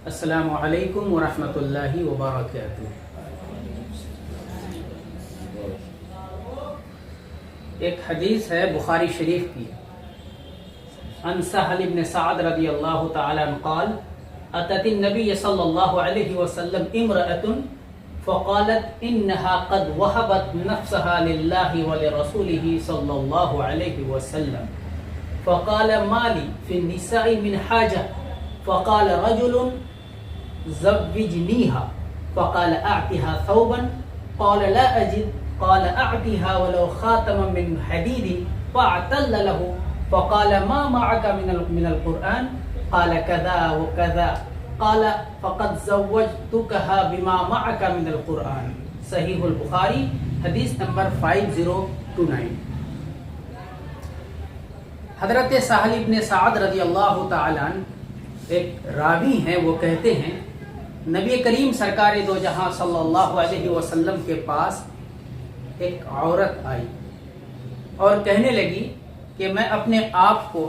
السلام علیکم ورحمۃ اللہ وبرکاتہ۔ ایک حدیث ہے بخاری شریف کی، عن سہل بن سعد رضی اللہ تعالی عنہ قال اتت النبی صلی اللہ علیہ وسلم امرأة فقالت انها قد وهبت نفسها لله ولرسوله صلی اللہ علیہ وسلم فقال ما لي في النساء من حاجة فقال رجل زوجنيها فقال اعطها ثوبا قال لا اجد قال اعطها ولو خاتما من حديد فاعتل له فقال ما معك من القرآن قال كذا وكذا قال فقد زوجتكها بما معك من القرآن۔ صحیح البخاری حدیث نمبر 5029۔ حضرت سہل بن سعد رضی اللہ تعالی عنہ ایک راوی ہیں، وہ کہتے ہیں نبی کریم سرکار دو جہاں صلی اللہ علیہ وسلم کے پاس ایک عورت آئی اور کہنے لگی کہ میں اپنے آپ کو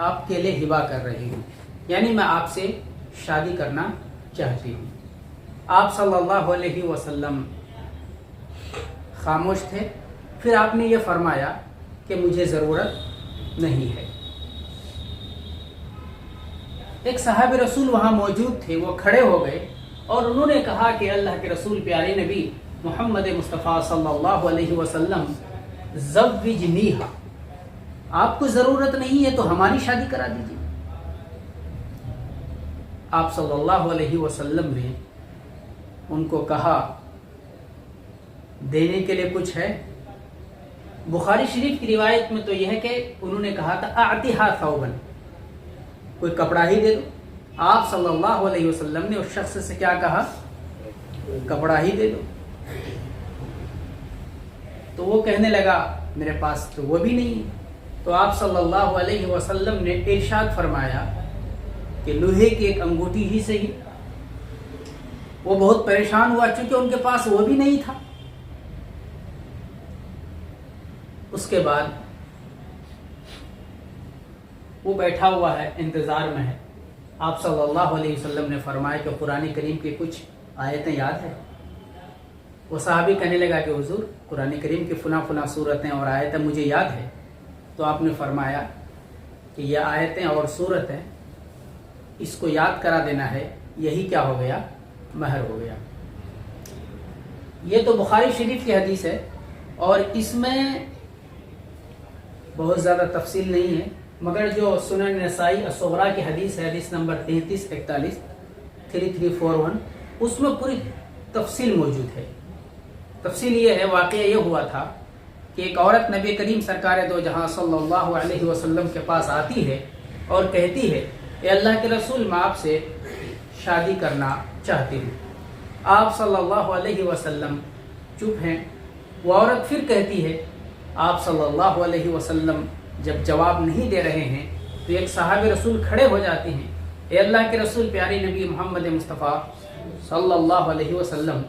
آپ کے لیے ہبہ کر رہی ہوں، یعنی میں آپ سے شادی کرنا چاہتی ہوں۔ آپ صلی اللہ علیہ وسلم خاموش تھے، پھر آپ نے یہ فرمایا کہ مجھے ضرورت نہیں ہے۔ ایک صحابی رسول وہاں موجود تھے، وہ کھڑے ہو گئے اور انہوں نے کہا کہ اللہ کے رسول پیارے نبی محمد مصطفیٰ صلی اللہ علیہ وسلم زوجنیہا، آپ کو ضرورت نہیں ہے تو ہماری شادی کرا دیجیے۔ آپ صلی اللہ علیہ وسلم نے ان کو کہا دینے کے لیے کچھ ہے؟ بخاری شریف کی روایت میں تو یہ ہے کہ انہوں نے کہا تھا اعطیہا ثوبا، کوئی کپڑا ہی دے دو۔ آپ صلی اللہ علیہ وسلم نے اس شخص سے کیا کہا؟ کپڑا ہی دے دو۔ تو وہ کہنے لگا میرے پاس تو وہ بھی نہیں ہے۔ تو آپ صلی اللہ علیہ وسلم نے ارشاد فرمایا کہ لوہے کی ایک انگوٹھی ہی صحیح۔ وہ بہت پریشان ہوا چونکہ ان کے پاس وہ بھی نہیں تھا۔ اس کے بعد وہ بیٹھا ہوا ہے، انتظار میں ہے۔ آپ صلی اللہ علیہ وسلم نے فرمایا کہ قرآن کریم کی کچھ آیتیں یاد ہیں؟ وہ صحابی کہنے لگا کہ حضور قرآن کریم کی فلاں فلاں صورتیں اور آیتیں مجھے یاد ہے۔ تو آپ نے فرمایا کہ یہ آیتیں اور صورتیں اس کو یاد کرا دینا ہے، یہی کیا ہو گیا؟ مہر ہو گیا۔ یہ تو بخاری شریف کی حدیث ہے اور اس میں بہت زیادہ تفصیل نہیں ہے، مگر جو سنن نسائی الصغریٰ کی حدیث ہے، حدیث نمبر 3341 اس میں پوری تفصیل موجود ہے۔ تفصیل یہ ہے، واقعہ یہ ہوا تھا کہ ایک عورت نبی کریم سرکار دو جہاں صلی اللہ علیہ وسلم کے پاس آتی ہے اور کہتی ہے کہ اللہ کے رسول میں آپ سے شادی کرنا چاہتی ہوں۔ آپ صلی اللہ علیہ وسلم چپ ہیں۔ وہ عورت پھر کہتی ہے، آپ صلی اللہ علیہ وسلم جب جواب نہیں دے رہے ہیں تو ایک صحابی رسول کھڑے ہو جاتے ہیں، اے اللہ کے رسول پیارے نبی محمد مصطفیٰ صلی اللہ علیہ وسلم،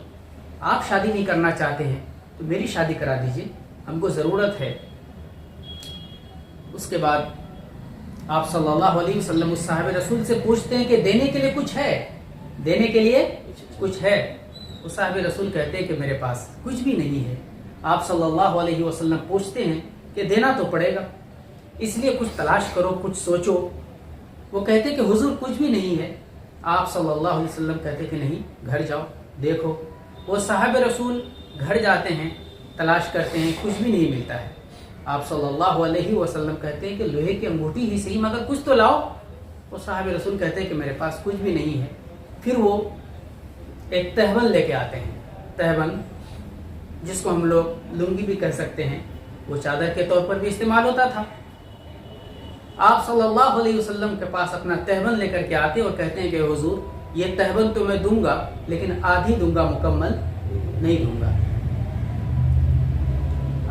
آپ شادی نہیں کرنا چاہتے ہیں تو میری شادی کرا دیجیے، ہم کو ضرورت ہے۔ اس کے بعد آپ صلی اللہ علیہ وسلم اس صحابی رسول سے پوچھتے ہیں کہ دینے کے لیے کچھ ہے؟ دینے کے لیے کچھ ہے؟ اس صحابی رسول کہتے ہیں کہ میرے پاس کچھ بھی نہیں ہے۔ آپ صلی اللہ علیہ وسلم پوچھتے ہیں کہ دینا تو پڑے گا، اس لیے کچھ تلاش کرو، کچھ سوچو۔ وہ کہتے ہیں کہ حضور کچھ بھی نہیں ہے۔ آپ صلی اللہ علیہ وسلم کہتے ہیں کہ نہیں، گھر جاؤ دیکھو۔ وہ صحابہ رسول گھر جاتے ہیں، تلاش کرتے ہیں، کچھ بھی نہیں ملتا ہے۔ آپ صلی اللہ علیہ وسلم کہتے ہیں کہ لوہے کی انگوٹھی ہی صحیح مگر کچھ تو لاؤ۔ وہ صحابہ رسول کہتے ہیں کہ میرے پاس کچھ بھی نہیں ہے۔ پھر وہ ایک تہبند لے کے آتے ہیں۔ تہبند جس کو ہم لوگ لنگی بھی کہہ سکتے ہیں، وہ چادر کے طور پر بھی استعمال ہوتا تھا۔ آپ صلی اللہ علیہ وسلم کے پاس اپنا تہبند لے کر کے آتے اور کہتے ہیں کہ حضور یہ تہبند تو میں دوں گا لیکن آدھی دوں گا، مکمل نہیں دوں گا۔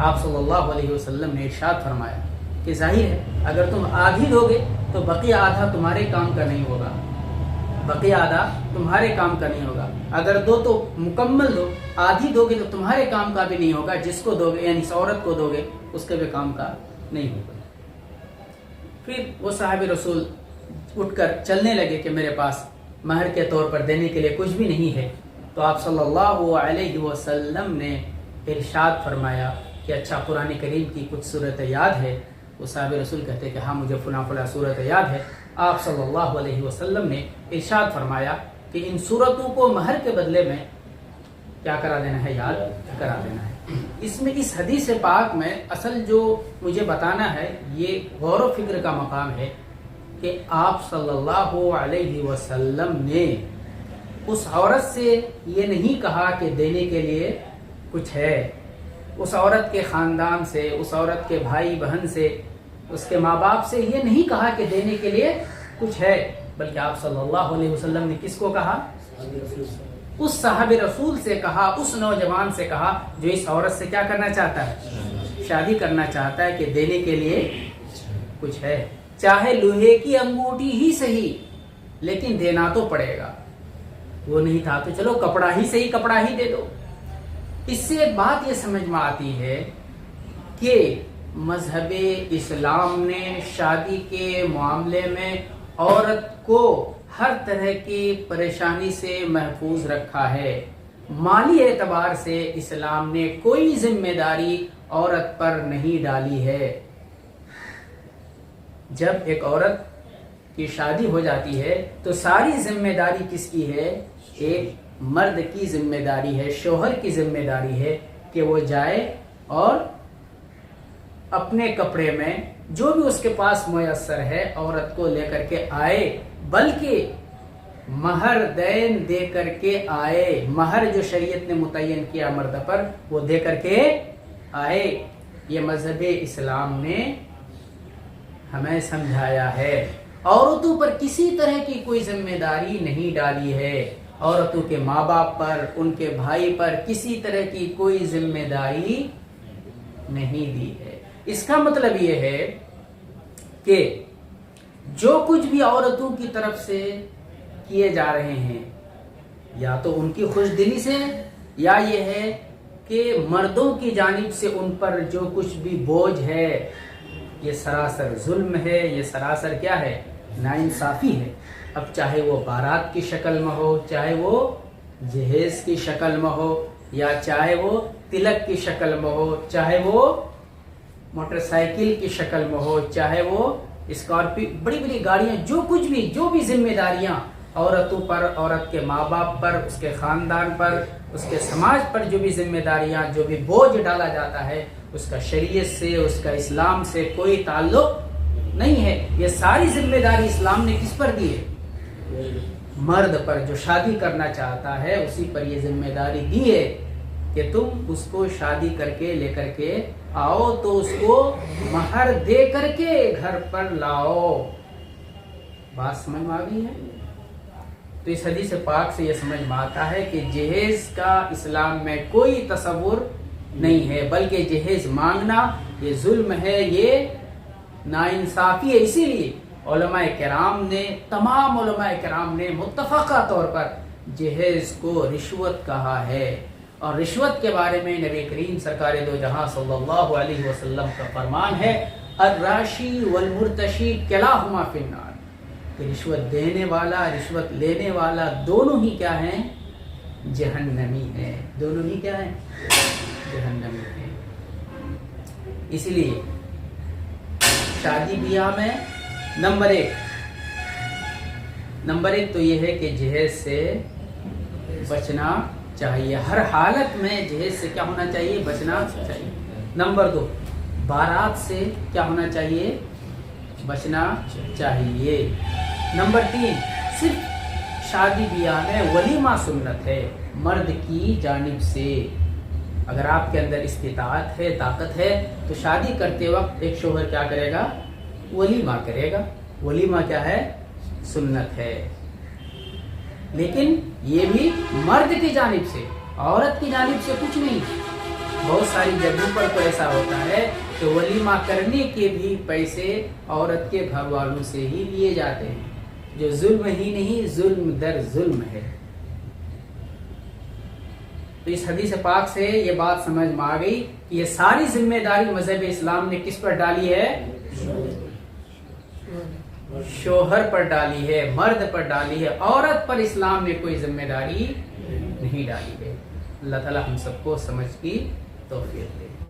آپ صلی اللہ علیہ وسلم نے ارشاد فرمایا کہ ظاہر ہے اگر تم آدھی دو گے تو بقیہ آدھا تمہارے کام کا نہیں ہوگا، بقیہ آدھا تمہارے کام کا نہیں ہوگا۔ اگر دو تو مکمل دو، آدھی دو گے تو تمہارے کام کا بھی نہیں ہوگا، جس کو دو گے یعنی اس عورت کو دو گے اس کے بھی کام کا نہیں ہوگا۔ پھر وہ صحابی رسول اٹھ کر چلنے لگے کہ میرے پاس مہر کے طور پر دینے کے لیے کچھ بھی نہیں ہے، تو آپ صلی اللہ علیہ وسلم نے ارشاد فرمایا کہ اچھا قرآن کریم کی کچھ صورت یاد ہے؟ وہ صحابہ رسول کہتے کہ ہاں مجھے فلاں فلاں صورت یاد ہے۔ آپ صلی اللہ علیہ وسلم نے ارشاد فرمایا کہ ان صورتوں کو مہر کے بدلے میں کیا کرا دینا ہے؟ یاد کرا دینا ہے۔ اس میں اس حدیث پاک میں اصل جو مجھے بتانا ہے یہ غور و فکر کا مقام ہے کہ آپ صلی اللہ علیہ وسلم نے اس عورت سے یہ نہیں کہا کہ دینے کے لیے کچھ ہے، اس عورت کے خاندان سے، اس عورت کے بھائی بہن سے، اس کے ماں باپ سے یہ نہیں کہا کہ دینے کے لیے کچھ ہے، بلکہ آپ صلی اللہ علیہ وسلم نے کس کو کہا؟ اس صحابی رسول سے کہا، اس نوجوان سے کہا جو اس عورت سے کیا کرنا چاہتا ہے؟ شادی کرنا چاہتا ہے، کہ دینے کے لیے کچھ ہے، چاہے لوہے کی انگوٹھی ہی صحیح لیکن دینا تو پڑے گا۔ وہ نہیں تھا تو چلو کپڑا ہی صحیح، کپڑا ہی دے دو۔ اس سے ایک بات یہ سمجھ میں آتی ہے کہ مذہب اسلام نے شادی کے معاملے میں عورت کو ہر طرح کی پریشانی سے محفوظ رکھا ہے۔ مالی اعتبار سے اسلام نے کوئی ذمہ داری عورت پر نہیں ڈالی ہے۔ جب ایک عورت کی شادی ہو جاتی ہے تو ساری ذمہ داری کس کی ہے؟ ایک مرد کی ذمہ داری ہے، شوہر کی ذمہ داری ہے کہ وہ جائے اور اپنے کپڑے میں جو بھی اس کے پاس میسر ہے عورت کو لے کر کے آئے، بلکہ مہر دین دے کر کے آئے۔ مہر جو شریعت نے متعین کیا مرد پر وہ دے کر کے آئے۔ یہ مذہب اسلام نے ہمیں سمجھایا ہے۔ عورتوں پر کسی طرح کی کوئی ذمہ داری نہیں ڈالی ہے، عورتوں کے ماں باپ پر، ان کے بھائی پر کسی طرح کی کوئی ذمہ داری نہیں دی ہے۔ اس کا مطلب یہ ہے کہ جو کچھ بھی عورتوں کی طرف سے کیے جا رہے ہیں یا تو ان کی خوش دلی سے یا یہ ہے کہ مردوں کی جانب سے ان پر جو کچھ بھی بوجھ ہے یہ سراسر ظلم ہے، یہ سراسر کیا ہے؟ ناانصافی ہے۔ اب چاہے وہ بارات کی شکل میں ہو، چاہے وہ جہیز کی شکل میں ہو، یا چاہے وہ تلک کی شکل میں ہو، چاہے وہ موٹر سائیکل کی شکل میں ہو، چاہے وہ اسکارپیو، بڑی بڑی گاڑیاں، جو کچھ بھی، جو بھی ذمہ داریاں عورتوں پر، عورت کے ماں باپ پر، اس کے خاندان پر، اس کے سماج پر جو بھی ذمہ داریاں، جو بھی بوجھ ڈالا جاتا ہے، اس کا شریعت سے، اس کا اسلام سے کوئی تعلق نہیں ہے۔ یہ ساری ذمہ داری اسلام نے کس پر دی ہے؟ مرد پر، جو شادی کرنا چاہتا ہے اسی پر یہ ذمہ داری دی ہے کہ تم اس کو شادی کر کے لے کر کے آؤ تو اس کو مہر دے کر کے گھر پر لاؤ۔ بات سمجھ میں آ گئی ہے؟ تو اس حدیث پاک سے یہ سمجھ میں آتا ہے کہ جہیز کا اسلام میں کوئی تصور نہیں ہے، بلکہ جہیز مانگنا یہ ظلم ہے، یہ ناانصافی ہے۔ اسی لیے علماء کرام نے، تمام علماء کرام نے متفقہ طور پر جہیز کو رشوت کہا ہے، اور رشوت کے بارے میں نبی کریم سرکار دو جہاں صلی اللہ علیہ وسلم کا فرمان ہے، الراشی والمرتشی کلاہما فی النار، کہ رشوت دینے والا، رشوت لینے والا دونوں ہی کیا ہیں؟ جہنمی ہیں۔ دونوں ہی کیا ہیں؟ جہنمی ہیں۔ اسی لیے شادی بیاہ میں نمبر ایک تو یہ ہے کہ جہیز سے بچنا چاہیے، ہر حالت میں جہیز سے کیا ہونا چاہیے؟ بچنا چاہیے۔ نمبر 2، بارات سے کیا ہونا چاہیے؟ بچنا چاہیے۔ نمبر 3، صرف شادی بیاہ میں ولیمہ سنت ہے مرد کی جانب سے۔ اگر آپ کے اندر استطاعت ہے، طاقت ہے، تو شادی کرتے وقت ایک شوہر کیا کرے گا؟ ولیمہ کرے گا۔ ولیمہ کیا ہے؟ سنت ہے۔ لیکن یہ بھی مرد کی جانب سے، عورت کی جانب سے کچھ نہیں۔ بہت ساری جگہوں پر تو ایسا ہوتا ہے کہ ولیمہ کرنے کے بھی پیسے عورت کے گھر والوں سے ہی لیے جاتے ہیں، جو ظلم ہی نہیں، ظلم در ظلم ہے۔ تو اس حدیث پاک سے یہ بات سمجھ میں آ گئی کہ یہ ساری ذمہ داری مذہب اسلام نے کس پر ڈالی ہے؟ شوہر پر ڈالی ہے، مرد پر ڈالی ہے، عورت پر اسلام نے کوئی ذمہ داری نہیں ڈالی ہے۔ اللہ تعالی ہم سب کو سمجھ کی توفیق دے۔